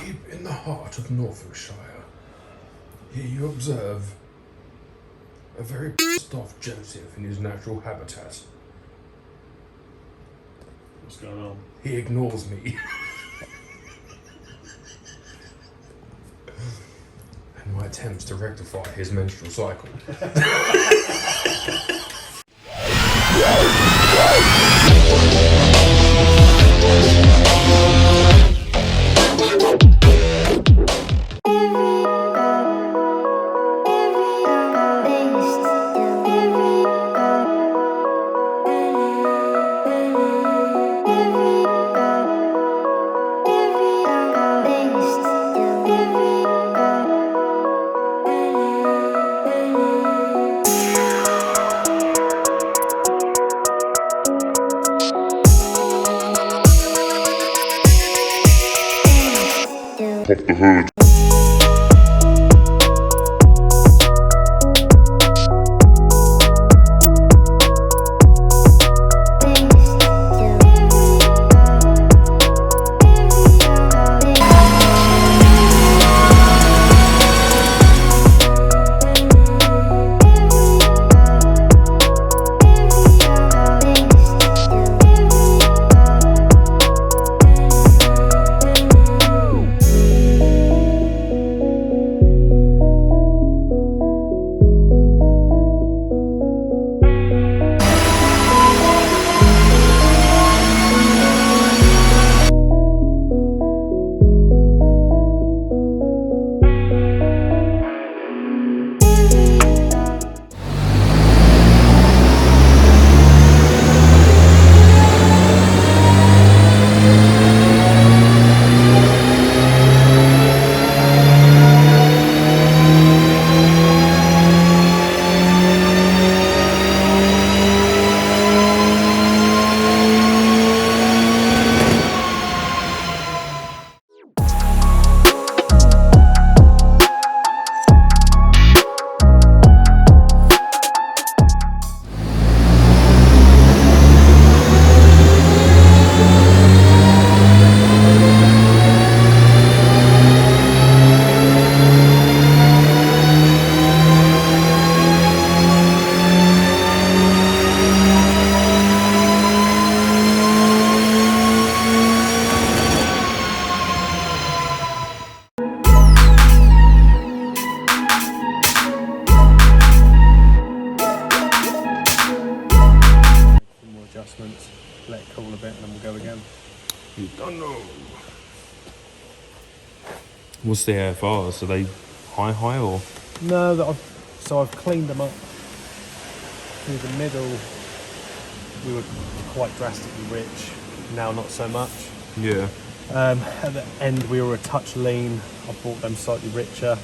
Deep in the heart of Norfolkshire, here you observe a very pissed off Joseph in his natural habitat. What's going on? He ignores me. And my attempts to rectify his menstrual cycle. Pop the hood. Let it cool a bit and then we'll go again. You don't know. What's the AFRs? Are they high or? No, I've cleaned them up. Through the middle, we were quite drastically rich. Now not so much. Yeah. At the end, we were a touch lean. I bought them slightly richer.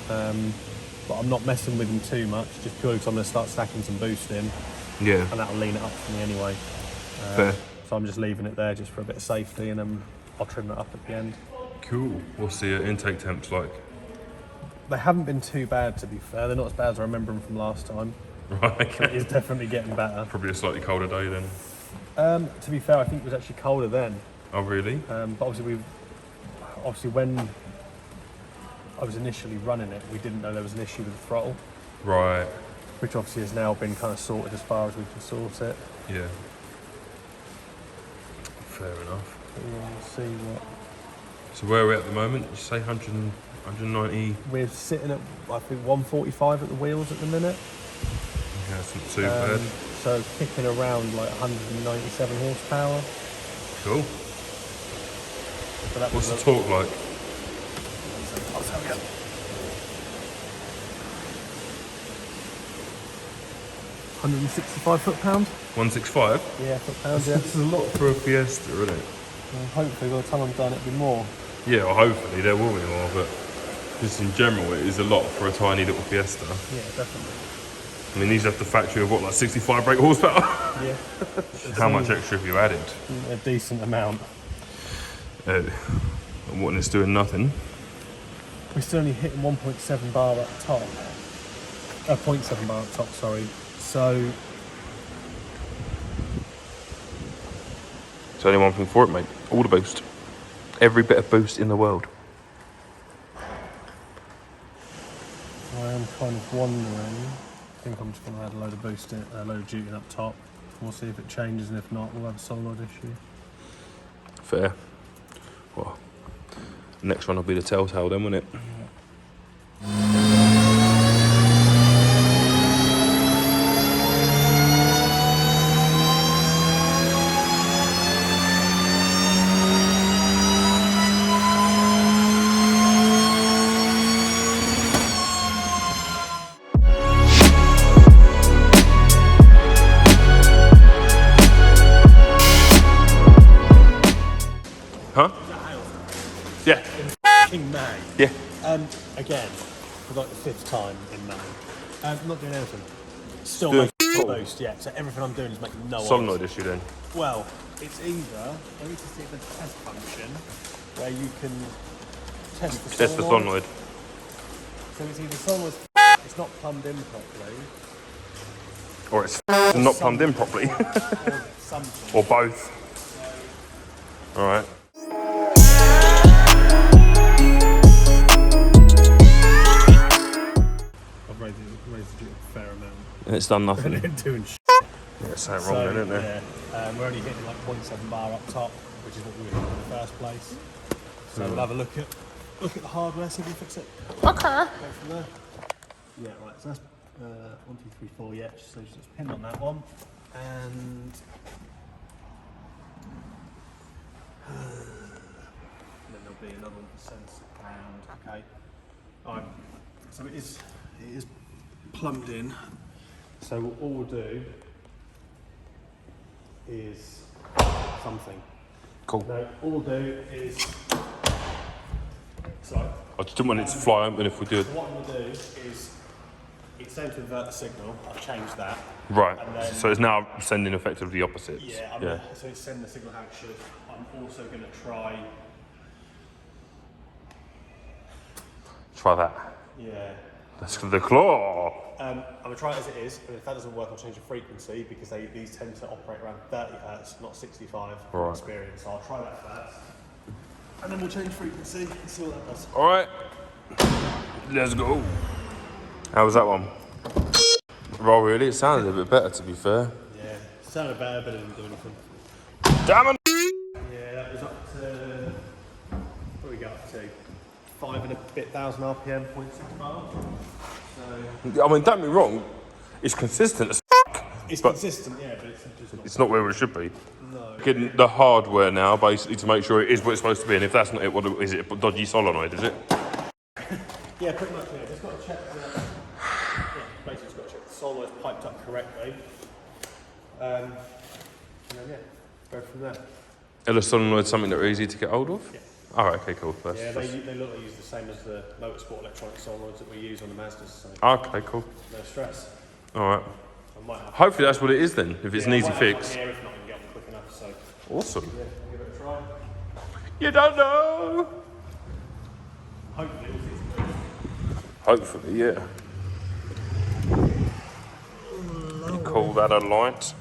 But I'm not messing with them too much, just purely because I'm going to start stacking some boost in. Yeah. And that'll lean it up for me anyway. Fair. So I'm just leaving it there just for a bit of safety, and then I'll trim it up at the end. Cool. What's the intake temps like? They haven't been too bad, to be fair. They're not as bad as I remember them from last time. Right. Okay. It is definitely getting better. Probably a slightly colder day then. To be fair, I think it was actually colder then. Oh really? But obviously when I was initially running it, we didn't know there was an issue with the throttle. Right. Which obviously has now been kind of sorted as far as we can sort it. Yeah. Fair enough. We'll see what. So where are we at the moment? You say 100, 190? We're sitting at, I think, 145 at the wheels at the minute. Yeah, that's not too bad. So kicking around like 197 horsepower. Cool. So that What's the torque like? I'll tell you. 165 foot-pound. 165? Yeah, foot-pound, yeah. This is a lot for a Fiesta, isn't it? Well, hopefully by the time I'm done it'll be more. Yeah, well, hopefully there will be more, but just in general, it is a lot for a tiny little Fiesta. Yeah, definitely. I mean, these left the factory with what, like 65 brake horsepower? Yeah. How much extra have you added? A decent amount. And what, it's doing nothing? We're still only hitting 1.7 bar at the top. 0.7 bar at the top, sorry. So It's only 1.4, mate. All the boost. Every bit of boost in the world. I am kind of wondering. I think I'm just going to add a load of boost in, a load of duty up top. We'll see if it changes, and if not, we'll have a solenoid issue. Fair. Well, the next one will be the telltale then, won't it? Yeah. Huh? Yeah. In May. Yeah. Again, for like the 5th time in May. Not doing anything. Still Doing making boost, yeah. So everything I'm doing is making no Solenoid odds. issue then. Well, it's either, I need to see the test function where you can test the Test the solenoid. So it's either solenoid, it's not plumbed in properly. Or it's not plumbed in properly. Or something. Or both. Alright. I've raised it a fair amount. And it's done nothing. And then doing Yeah, it's something wrong then, isn't there? Yeah, we're only hitting like 0.7 bar up top, which is what we were hitting in the first place. So we'll have a look at the hardware, see if we fix it. Okay. Go from there. Yeah, right. So that's 1, 2, 3, 4. Yeah, so just pin on that one, and then there'll be another one for sense around. Okay. All right. So it is plumbed in. So all we'll do is something. Cool. No, all we'll do is. Sorry. I just didn't want it to fly open if we did. What I'm going to do is, it's going to invert the signal. I've changed that. Right. And then, So it's now sending effectively the opposites. Yeah, so it's sending the signal how it should. I'm also going to try. Try that. Yeah. That's the claw. I'm going to try it as it is, and if that doesn't work, I'll change the frequency because these tend to operate around 30 Hz, not 65 from Right. experience. So I'll try that first. And then we'll change frequency and see what that does. Alright. Let's go. How was that one? Well, really, it sounded a bit better to be fair. Yeah, sounded better, but it didn't do anything. Damn it! Yeah, that was up to, what we got up to? 5 and a bit thousand RPM, 0.6 bar. So I mean, don't be wrong, it's consistent as it's but consistent, yeah, but it's just not. it's not where it should be. No. Getting the hardware now, basically, to make sure it is what it's supposed to be, and if that's not it, what is it? A dodgy solenoid, is it? Yeah, pretty much. Yeah, just got to check. Basically, just got to check the solenoid's piped up correctly. And then yeah, go from there. Are the solenoids something that are easy to get hold of? Yeah. Oh, okay, cool. Yeah, they look like use the same as the motorsport electronic solenoids that we use on the Mazdas. So Okay, cool. no stress. All right. I might have. Hopefully that's what it is then, if it's an I easy might have fix. one here if not, I can get one quick enough. So Awesome. yeah, I'll give it a try. You don't know. Hopefully, it was easy. Hopefully, yeah. You call that a light?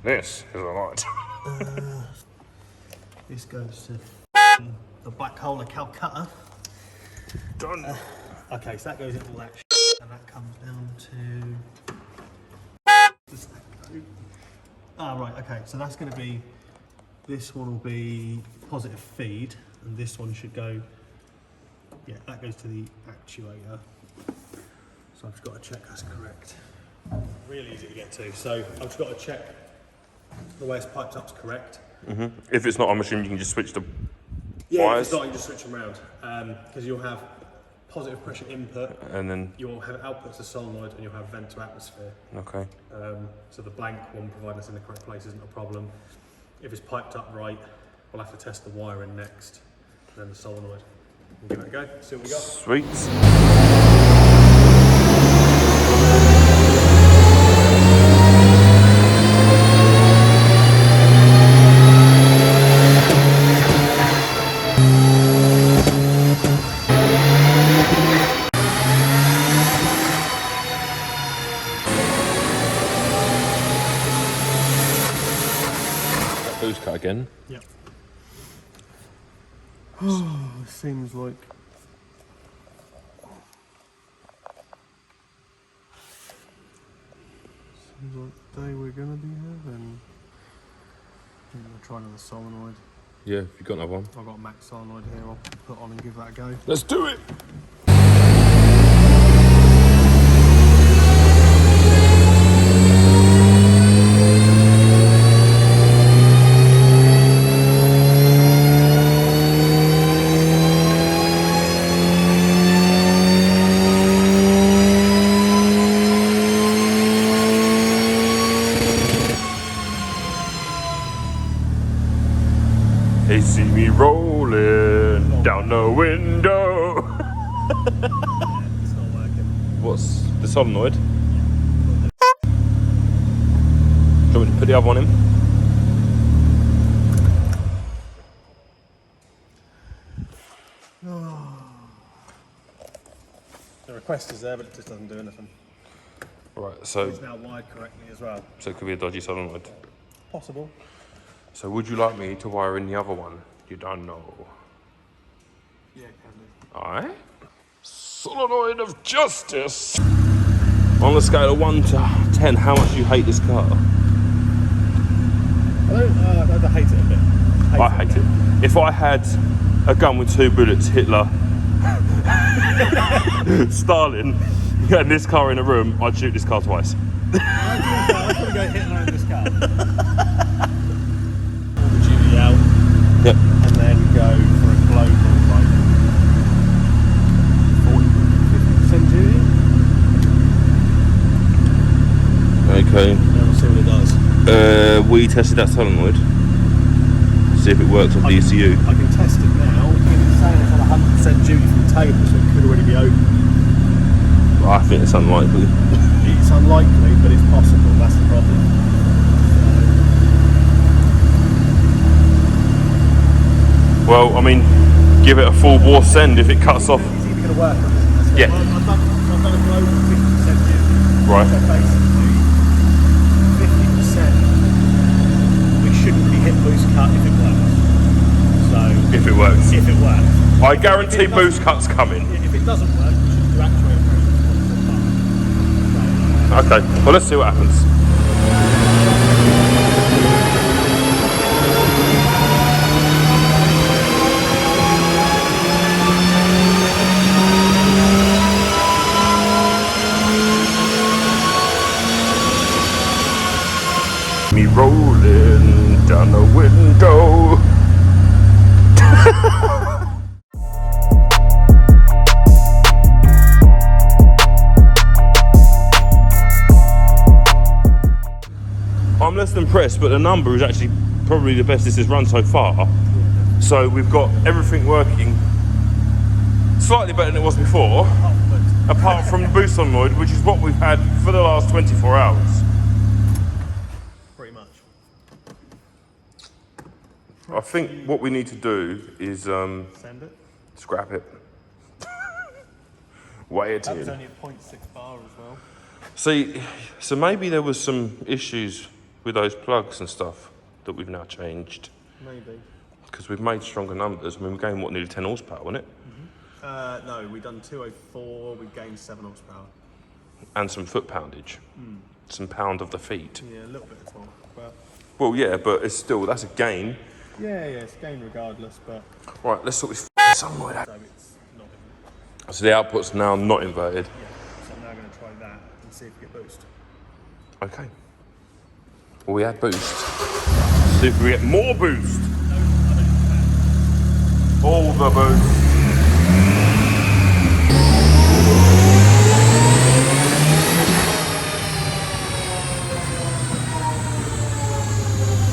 This is a light. This goes to the black hole of Calcutta. Done. Okay, so that goes into all that and that comes down to. Right, okay, so that's going to be. This one will be positive feed, and this one should go. Yeah, that goes to the actuator. So I've just got to check that's correct. Really easy to get to. So I've just got to check the way it's piped up is correct. If it's not, I'm assuming you can just switch the Yeah, if wires. it's not, you just switch them around. Because you'll have positive pressure input, And then, you'll have output to solenoid, and you'll have vent to atmosphere. okay. So the blank one providing us in the correct place isn't a problem. If it's piped up right, we'll have to test the wiring next, and then the solenoid. We'll give it a go, see what we got. Sweet. Boost cut again. Yep. seems like day we're gonna be having. I'm gonna try another solenoid. Yeah, you got another one. I've got a max solenoid here. I'll put on and give that a go. Let's do it. They see me rolling down the window. It's not working. What's the solenoid? Do you want me to put the other one in? The request is there, but it just doesn't do anything. Right, so It's now wired correctly as well. it could be a dodgy solenoid. Possible. So would you like me to wire in the other one? You don't know. Yeah, it can do. Aye. Solenoid of justice. On the scale of 1 to 10, how much do you hate this car? I hate it a bit. I hate it. If I had a gun with 2 bullets, Hitler, Stalin, and this car in a room, I'd shoot this car twice. I'd probably go Hitler in this car. All the duty out. Yep. And then go for a global, like 40-50% duty. Okay. And we'll see what it does. We tested that solenoid. See if it works off the ECU. I can test it now. It's saying it's on 100% duty from the table, so it could already be open. I think it's unlikely. It's unlikely, but it's possible. That's the problem. Well, I mean, give it a full bore send if it cuts off. It's either going to work or not. Yeah. Well, I've done a global 50% duty. Right. So basically, 50%, we shouldn't be hit boost cut if it works. So, If it works. if it works. I guarantee boost cuts coming. If it doesn't work, we should do actuator pressure. Okay, well let's see what happens. Me rolling down the window. I'm less than impressed, but the number is actually probably the best this has run so far. So we've got everything working slightly better than it was before, apart from the boost solenoid, which is what we've had for the last 24 hours. Pretty much. I think what we need to do is Send it. scrap it. Weigh it That was in. only a 0.6 bar as well. See, so maybe there was some issues with those plugs and stuff that we've now changed. Maybe. Because we've made stronger numbers. I mean, we're going, what, nearly 10 horsepower, wasn't it? No, we've done 204, we gained 7 horsepower. And some foot poundage. Some pound of the feet. Yeah, a little bit of torque, but... Well, yeah, but it's still, that's a gain. Yeah, it's gain regardless, but... Right, let's sort this solenoid out. So it's not in. So the output's now not inverted. Yeah, so I'm now going to try that and see if we get boost. Okay. Well, we had boost. See if we get more boost. All the boost.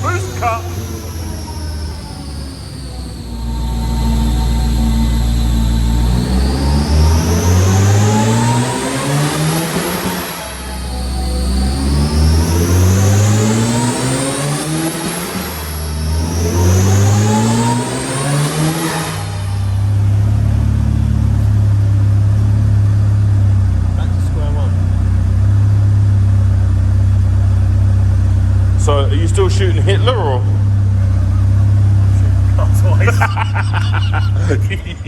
Boost cut. Back to square one. So, are you still shooting Hitler or? Cut twice.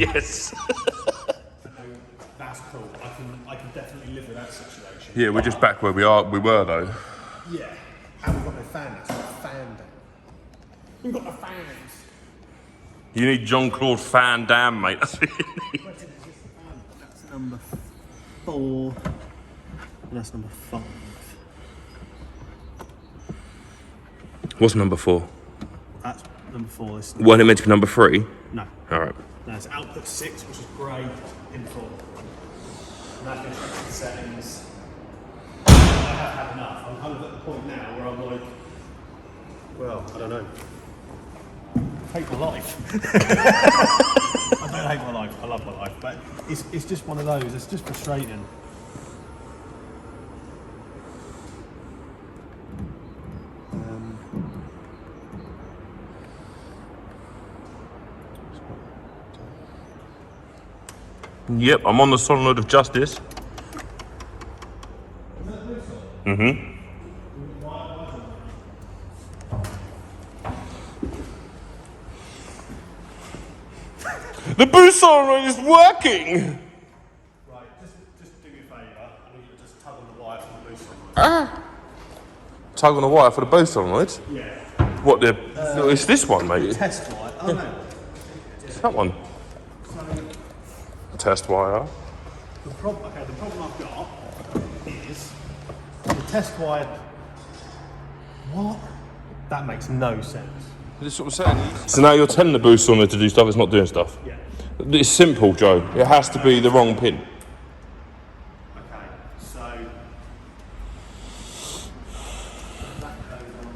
Yes. That's cool. I can definitely live with that situation. Yeah, we're just back where we were though. Yeah. And we've got no fan. It's got a fan down. We've got no fans. You need Jean-Claude Van Damme, mate. That's what you need. That's number 4. And that's number 5. What's number 4? That's number 4. This Wasn't it meant to be number 3? No. All right. That's output 6, which is grey in 4. And that's going to check the settings. I have had enough. I'm kind of at the point now where I'm like, well, I don't know. I hate my life. I don't hate my life. I love my life, but it's just one of those. It's just frustrating. Yep, I'm on the solenoid of justice. Mm-hmm. The boost solenoid is working! Right, just do me a favour. I need you to just tug on the wire from the boost solenoid. Tug on the wire for the boost solenoid? Yeah. What the... no, it's this one, mate. Test wire. Oh no. It's that one. So Test wire. the problem I've got is the test wire. What? That makes no sense. This is what I'm saying. So now you're telling the boost solenoid to do stuff, it's not doing stuff. Yeah. It's simple, Joe. It has to be the wrong pin. Okay. So that goes on.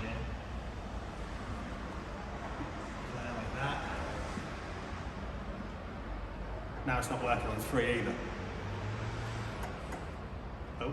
Yeah. There like that. Now it's not working on 3 either. Oh.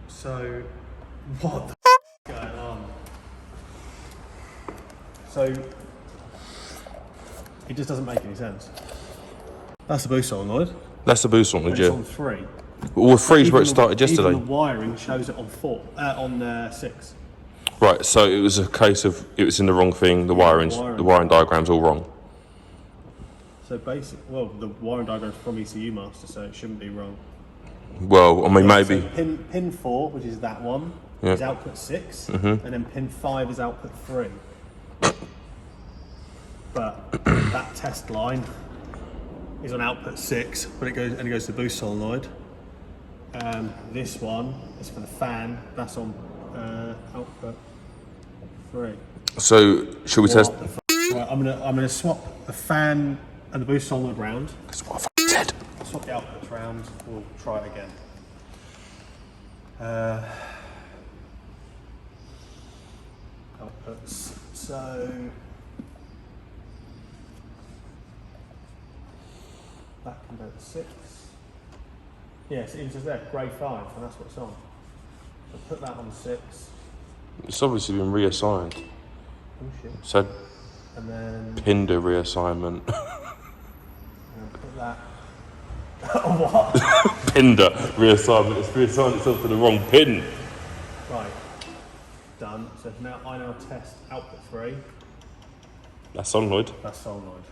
So, what the is going on? So, it just doesn't make any sense. That's the boost solenoid. That's the boost solenoid, But it's yeah. on 3. Well, 3's where it Even started yesterday. Even the wiring shows it on 4, on 6. Right, so it was a case of it was in the wrong thing, the wiring diagram's all wrong. So well, the wiring diagram's from ECU Master, so it shouldn't be wrong. Well, I mean, maybe. So pin 4, which is that one, Yeah. is output 6, and then pin 5 is output 3. But that test line is on output 6, but it only goes to the boost solenoid. This one is for the fan. That's on output 3. So, should we test? Right, I'm gonna swap the fan and the boost solenoid round. That's what I fucking said. Swap the outputs round. We'll try it again. Outputs. So that can go to 6. Yes, it says there, grade 5, and that's what it's on. So put that on 6. It's obviously been reassigned. Oh shit. Said And then Pinder reassignment. put that. What? Pinder reassignment. It's reassigned itself to the wrong pin. Right. Done. So now I test output 3. That's solenoid. That's solenoid.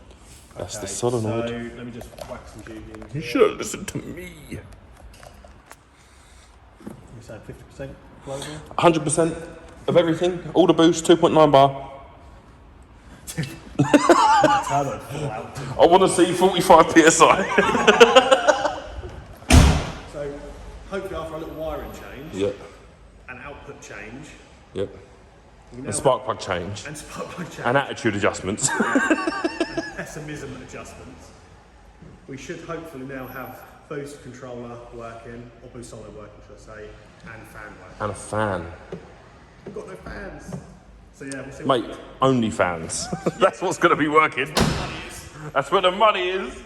That's the solenoid. So let me just whack some tubing. You should have listened to me. You say 50% global? 100% of everything. All the boost, 2.9 bar. Turbo fall out. I want to see 45 PSI. So hopefully after a little wiring change Yep. and output change Yep. And spark plug change. and spark plug change And attitude adjustments. and pessimism adjustments, we should hopefully now have boost controller working, or boost solenoid working should I say, and fan working. And a fan. We've got no fans. So yeah, we'll see Mate, only fans. That's what's going to be working. That's where the money is.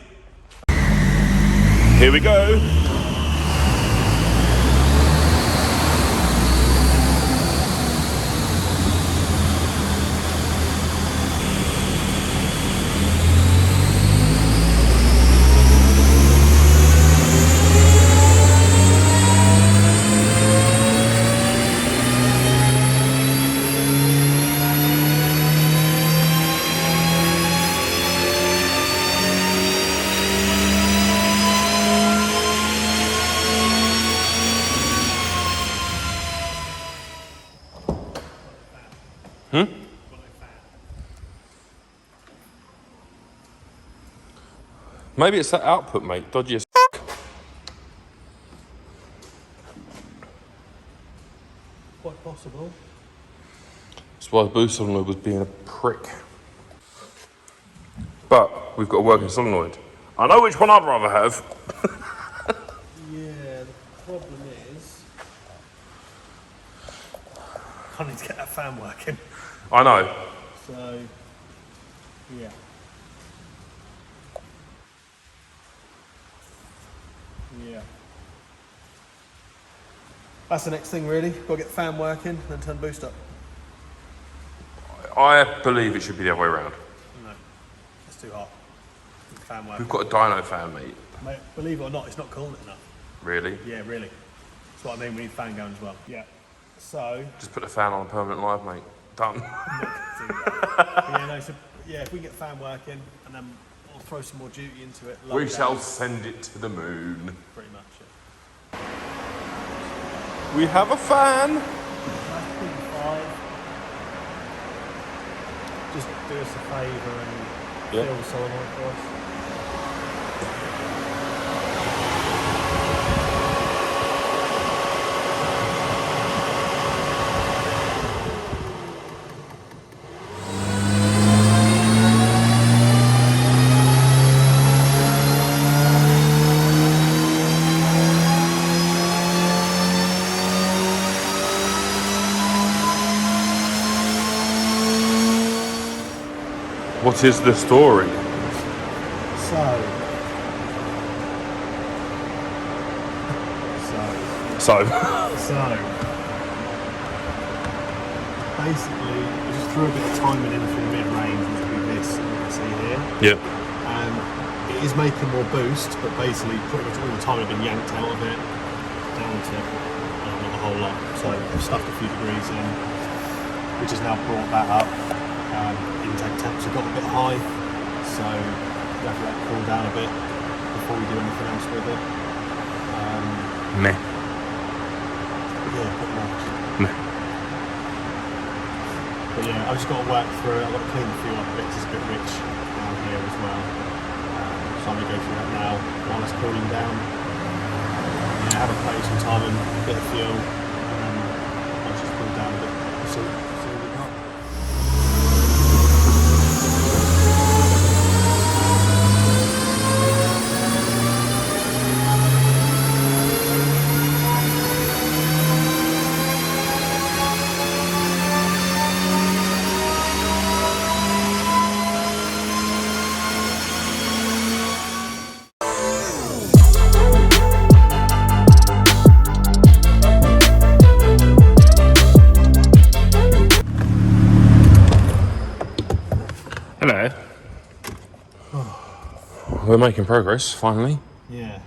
Here we go. Hmm? Maybe it's that output, mate. Dodgy as Quite possible. That's why the boost solenoid was being a prick. But we've got a working solenoid. I know which one I'd rather have. Yeah, the problem is I need to get that fan working. I know. So, yeah. Yeah. That's the next thing really. Got to get the fan working and then turn the boost up. I believe it should be the other way around. No, it's too hot. The fan working. We've got a dyno fan, mate. Mate, believe it or not, it's not cooling it enough. Really? Yeah, really. That's what I mean, we need the fan going as well. Yeah. So... Just put the fan on a permanent live, mate. Done. yeah, no, so, yeah, if we can get the fan working and then we'll throw some more duty into it. We shall send it to the moon. Pretty much, yeah. We have a fan. Nice big 5. Just do us a favour and fill the solenoid for us. What is the story? So. Basically, we just threw a bit of timing in through mid-range, which would be this, you can see here. Yep. It is making more boost, but basically pretty much all the time I've been yanked out of it, down to not a whole lot. So I've stuffed a few degrees in, which has now brought that up. Intake temps have got a bit high, so we have to let it cool down a bit before we do anything else with it. Meh. Yeah, pretty much. Meh. But yeah, I've just got to work through it. I've got to clean the fuel up a bit, 'cause it's a bit rich down here as well. So I'm going to go through that now while it's cooling down. Yeah, have a play some time and a bit of fuel, and then once it's cooled down a bit, we'll see what we got. Hello. We're making progress, finally. Yeah.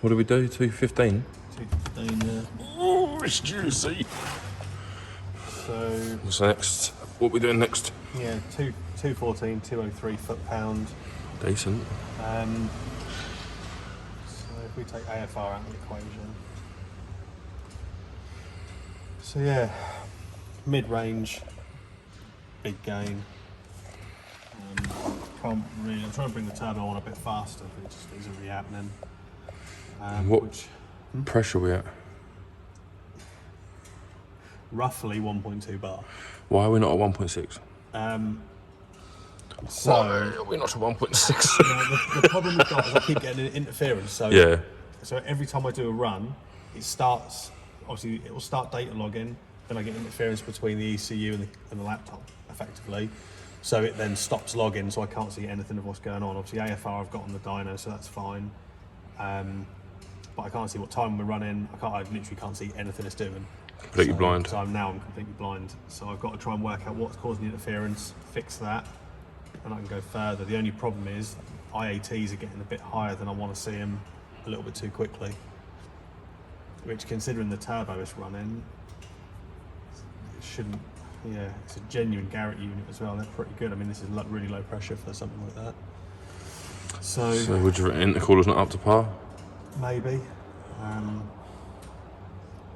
What do we do? 2:15? 2:15, Oh, it's juicy. So, What's next? What are we doing next? yeah, 214, 203 foot-pound. Decent. So if we take AFR out of the equation. So yeah, mid-range, big gain. I'm trying to bring the turbo on a bit faster, but it just isn't really happening. What pressure are we at? Roughly 1.2 bar. Why are we not at 1.6? So Why are we not at 1.6? the problem we've got is I keep getting an interference. So Yeah. So every time I do a run, it starts. Obviously, it will start data logging. Then I get interference between the ECU and the laptop, effectively. So it then stops logging, so I can't see anything of what's going on. Obviously, AFR I've got on the dyno, so that's fine. But I can't see what time we're running. I literally can't see anything it's doing. Completely blind. So I'm completely blind. So I've got to try and work out what's causing the interference, fix that, and I can go further. The only problem is IATs are getting a bit higher than I want to see them a little bit too quickly. Which, considering the turbo is running, it shouldn't. Yeah, it's a genuine Garrett unit as well. They're pretty good. I mean, this is really low pressure for something like that. So would your intercooler's not up to par? maybe.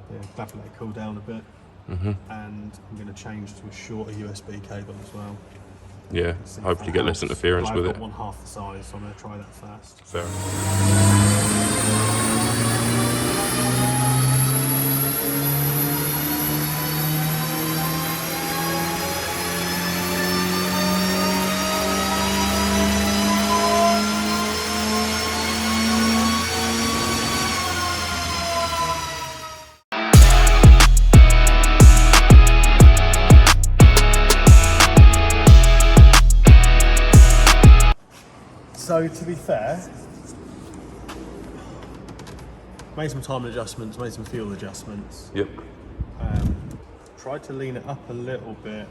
Yeah, definitely cool down a bit. and I'm going to change to a shorter USB cable as well. Yeah, hopefully get less interference with it. I've got one half the size, so I'm going to try that first. Fair enough. So to be fair, made some timing adjustments, made some fuel adjustments. Yep. Tried to lean it up a little bit,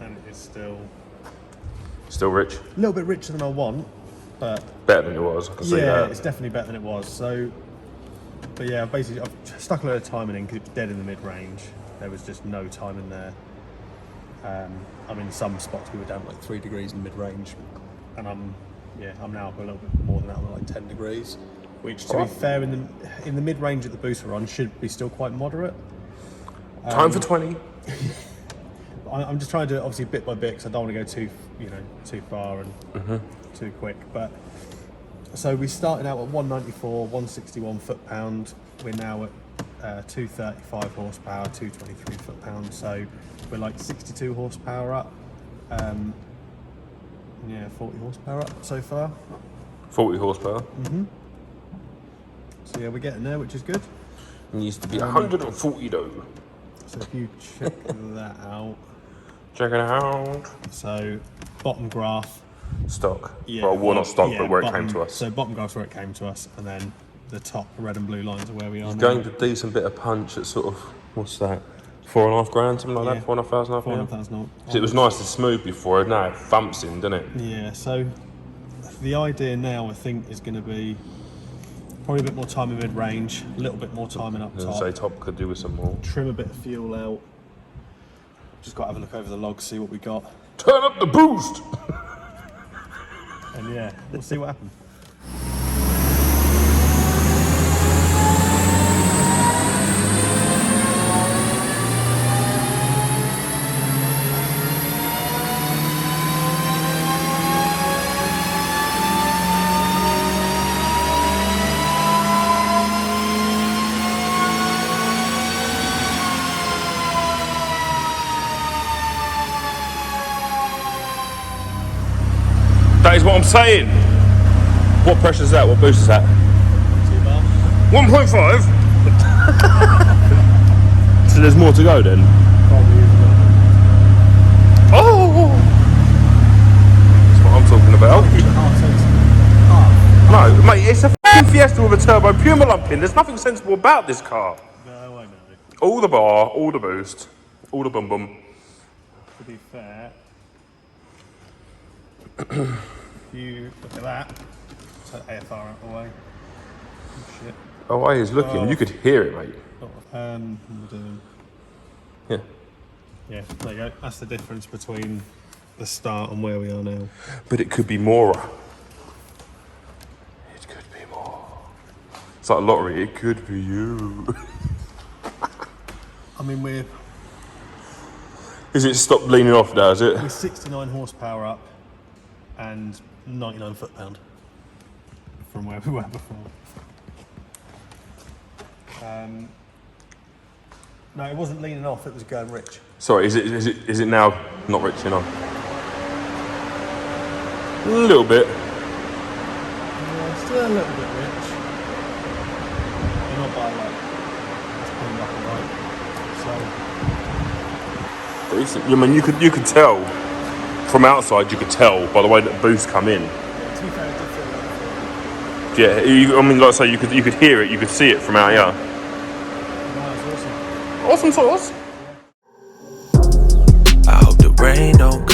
and it is still rich. a little bit richer than I want, but Better than it was, I can see that. it's definitely better than it was. So, but yeah, basically I've stuck a load of timing in because it's dead in the mid-range. There was just no timing there. I mean, some spots we were down like 3 degrees in mid-range, and I'm now up a little bit more than that, I'm like 10 degrees, which to be fair in the mid-range of the boost we're on should be still quite moderate. Time for 20. I'm just trying to do it obviously bit by bit because I don't want to go too far and too quick. But so we started out at 194, 161 foot-pound. We're now at 235 horsepower, 223 foot-pound. So we're like 62 horsepower up. 40 horsepower up so far. 40 horsepower. So yeah, we're getting there, which is good. It needs to be 140 though. So if you check that out. Check it out. So bottom graph. Stock. Yeah, well, not stock, yeah, but where bottom, it came to us. So bottom graph's where it came to us, and then the top red and blue lines are where we are now. Going to a decent bit of punch at sort of, what's that? 4.5 grand, something like that? 4,500. 4,500. It was nice and smooth before, now it thumps in, doesn't it? Yeah, so the idea now I think is going to be probably a bit more time in mid-range, a little bit more timing up top. Say top could do with some more. Trim a bit of fuel out. Just got to have a look over the logs, see what we got. Turn up the boost! And yeah, we'll see what happens. That is what I'm saying. What pressure is that? What boost is that? 1.5? So there's more to go then? Oh! That's what I'm talking about. No, mate, it's a f***ing Fiesta with a turbo Puma lump in. There's nothing sensible about this car. No, I know. All the bar, all the boost, all the bum bum. To be fair, if you look at that, take AFR out of the way. Oh, shit. Oh, I is looking. You could hear it, mate. Yeah. Yeah, there you go. That's the difference between the start and where we are now. But it could be more. It could be more. It's like a lottery. It could be you. I mean, we're Is it stopped leaning off now, is it? 69 horsepower up and 99 foot-pound from where we were before. No, it wasn't leaning off, it was going rich. Sorry, is it now not rich enough? A little bit. Yeah, still a little bit rich. But not by like, it's pretty black and white. So Decent. I mean, you could tell from outside. You could tell by the way that boosts come in. yeah, to be fair, it did feel like Yeah, I mean, like I say, you could hear it, you could see it from out here. no, it's awesome. Awesome sauce. I hope the rain don't